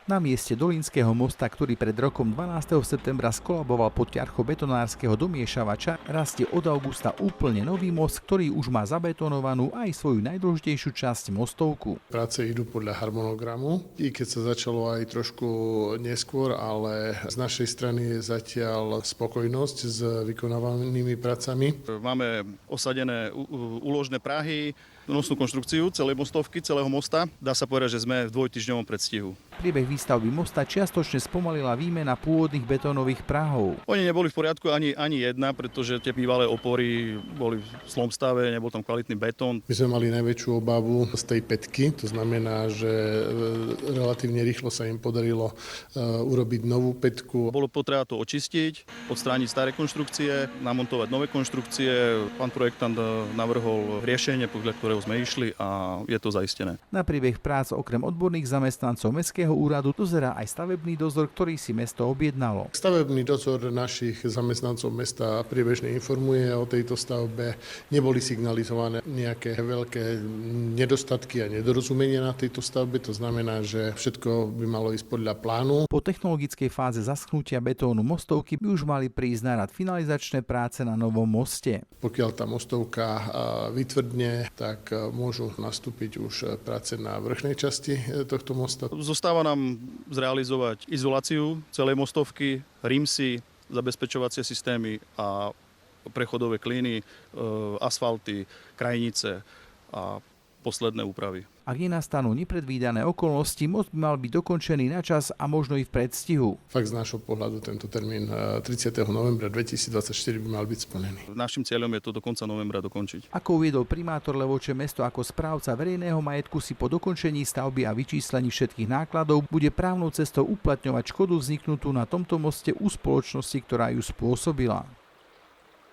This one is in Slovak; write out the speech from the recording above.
Na mieste Dolínskeho mosta, ktorý pred rokom 12. septembra skolaboval pod ťarchou betonárskeho domiešavača, rastie od augusta úplne nový most, ktorý už má zabetonovanú aj svoju najdôležitejšiu časť mostovku. Práce idú podľa harmonogramu, i keď sa začalo aj trošku neskôr, ale z našej strany je zatiaľ spokojnosť s vykonávanými pracami. Máme osadené úložné prahy, nosnú konštrukciu celej mostovky, celého mosta. Dá sa povedať, že sme v dvojtýždňovom predstihu. Priebeh výstavby mosta čiastočne spomalila výmena pôvodných betónových prahov. Oni neboli v poriadku ani jedna, pretože tie bývalé opory boli v zlom stave, nebol tam kvalitný betón. My sme mali najväčšiu obavu z tej pätky, to znamená, že relatívne rýchlo sa im podarilo urobiť novú pätku. Bolo potreba to očistiť, odstrániť staré konštrukcie, namontovať nové konštrukcie. Pán projektant navrhol riešenie, podľa ktorého sme išli a je to zaistené. Na priebeh prác okrem odborných zamestnancov Mestského úradu dozerá aj stavebný dozor, ktorý si mesto objednalo. Stavebný dozor našich zamestnancov mesta priebežne informuje o tejto stavbe. Neboli signalizované nejaké veľké nedostatky a nedorozumenia na tejto stavbe. To znamená, že všetko by malo ísť podľa plánu. Po technologickej fáze zaschnutia betónu mostovky by už mali prísť na rad finalizačné práce na novom moste. Pokiaľ tá mostovka vytvrdne, tak môžu nastúpiť už práce na vrchnej časti tohto mosta. Zostáva nám zrealizovať izoláciu celej mostovky, rímsy, zabezpečovacie systémy a prechodové klíny, asfalty, krajnice a posledné úpravy. Ak nenastanú nepredvídané okolnosti, most by mal byť dokončený na čas a možno i v predstihu. Fakt z nášho pohľadu tento termín 30. novembra 2024 by mal byť splnený. Naším cieľom je to do konca novembra dokončiť. Ako uviedol primátor Levoče, mesto ako správca verejného majetku si po dokončení stavby a vyčíslení všetkých nákladov bude právnou cestou uplatňovať škodu vzniknutú na tomto moste u spoločnosti, ktorá ju spôsobila.